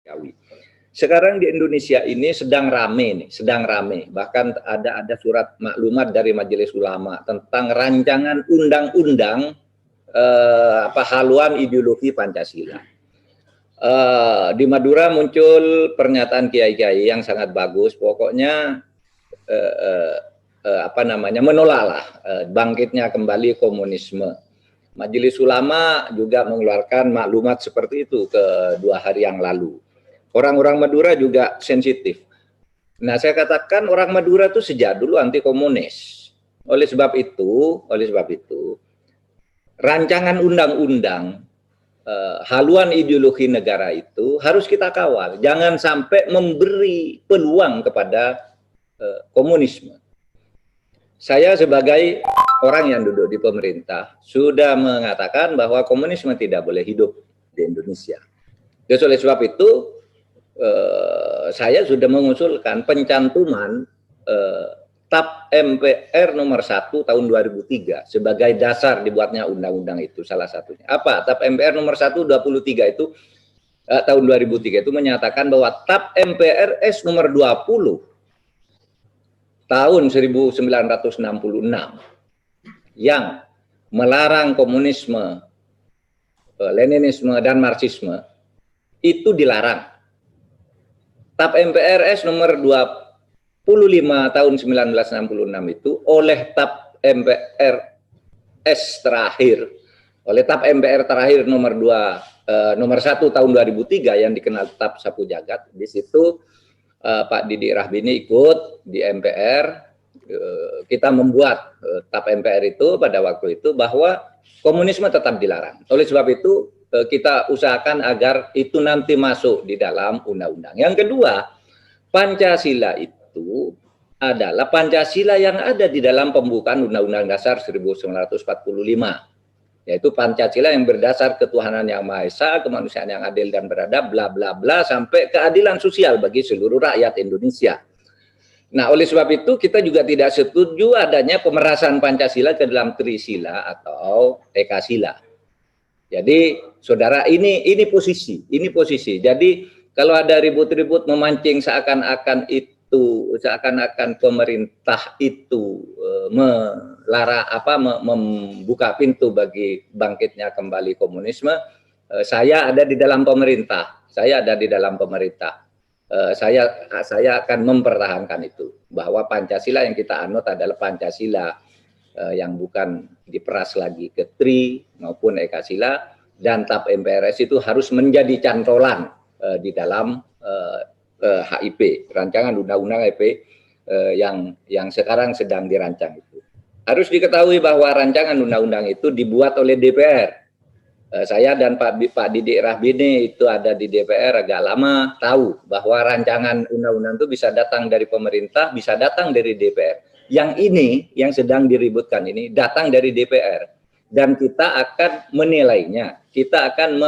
manusiawi. Sekarang di Indonesia ini sedang rame nih, sedang rame. Bahkan ada surat maklumat dari Majelis Ulama tentang rancangan undang-undang haluan ideologi Pancasila. Di Madura muncul pernyataan kiai-kiai yang sangat bagus. Pokoknya menolaklah bangkitnya kembali komunisme. Majelis Ulama juga mengeluarkan maklumat seperti itu ke 2 hari yang lalu. Orang-orang Madura juga sensitif. Nah, saya katakan orang Madura itu sejak dulu anti komunis. Oleh sebab itu, rancangan undang-undang haluan ideologi negara itu harus kita kawal. Jangan sampai memberi peluang kepada komunisme. Saya sebagai orang yang duduk di pemerintah sudah mengatakan bahwa komunisme tidak boleh hidup di Indonesia. Jadi oleh sebab itu saya sudah mengusulkan pencantuman TAP MPR nomor 1 tahun 2003 sebagai dasar dibuatnya undang-undang itu salah satunya. Apa? TAP MPR nomor 1 23 itu tahun 2003 itu menyatakan bahwa TAP MPRS nomor 20 tahun 1966 yang melarang komunisme, Leninisme dan Marxisme itu dilarang. TAP MPRS nomor 25 tahun 1966 itu oleh TAP MPRS terakhir, oleh TAP MPR terakhir nomor 1 tahun 2003 yang dikenal TAP Sapu Jagat. Di situ Pak Didik Rahbini ikut di MPR, kita membuat TAP MPR itu pada waktu itu bahwa komunisme tetap dilarang. Oleh sebab itu kita usahakan agar itu nanti masuk di dalam undang-undang. Yang kedua, Pancasila itu adalah Pancasila yang ada di dalam pembukaan Undang-Undang Dasar 1945. Yaitu Pancasila yang berdasar ketuhanan yang Maha Esa, kemanusiaan yang adil dan beradab, bla bla bla, sampai keadilan sosial bagi seluruh rakyat Indonesia. Nah, oleh sebab itu kita juga tidak setuju adanya pemerasan Pancasila ke dalam Trisila atau Ekasila. Jadi, saudara, ini posisi. Jadi, kalau ada ribut-ribut memancing seakan-akan pemerintah itu membuka pintu bagi bangkitnya kembali komunisme, saya ada di dalam pemerintah. Saya akan mempertahankan itu, bahwa Pancasila yang kita anut adalah Pancasila yang bukan diperas lagi ke Tri maupun Ekasila, dan TAP MPRS itu harus menjadi cantolan di dalam HIP, rancangan undang-undang HIP yang sekarang sedang dirancang itu. Harus diketahui bahwa rancangan undang-undang itu dibuat oleh DPR. Saya dan Pak Didik Rahbini itu ada di DPR agak lama, tahu bahwa rancangan undang-undang itu bisa datang dari pemerintah, bisa datang dari DPR. Yang ini, yang sedang diributkan ini, datang dari DPR. Dan kita akan menilainya, kita akan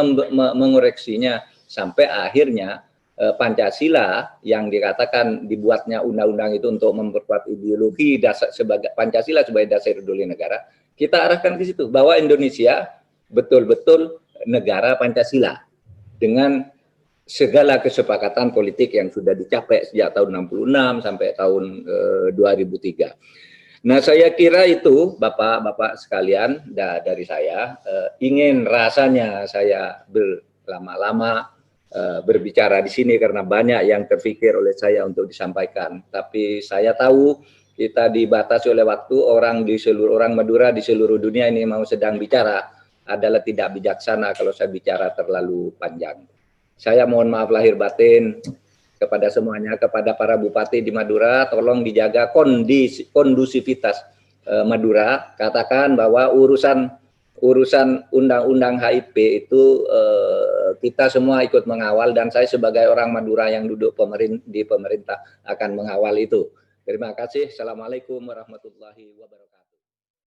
mengoreksinya sampai akhirnya Pancasila yang dikatakan dibuatnya undang-undang itu untuk memperkuat ideologi sebagai Pancasila sebagai dasar ideologi negara, kita arahkan ke situ bahwa Indonesia betul-betul negara Pancasila dengan segala kesepakatan politik yang sudah dicapai sejak tahun 66 sampai tahun 2003. Nah, saya kira itu Bapak-bapak sekalian dari saya, ingin rasanya saya berlama-lama berbicara di sini karena banyak yang terpikir oleh saya untuk disampaikan. Tapi saya tahu kita dibatasi oleh waktu, orang Madura di seluruh dunia ini mau sedang bicara adalah tidak bijaksana kalau saya bicara terlalu panjang. Saya mohon maaf lahir batin kepada semuanya, kepada para bupati di Madura, tolong dijaga kondusivitas Madura. Katakan bahwa urusan undang-undang HIP itu kita semua ikut mengawal, dan saya sebagai orang Madura yang duduk di pemerintah akan mengawal itu. Terima kasih. Assalamualaikum warahmatullahi wabarakatuh.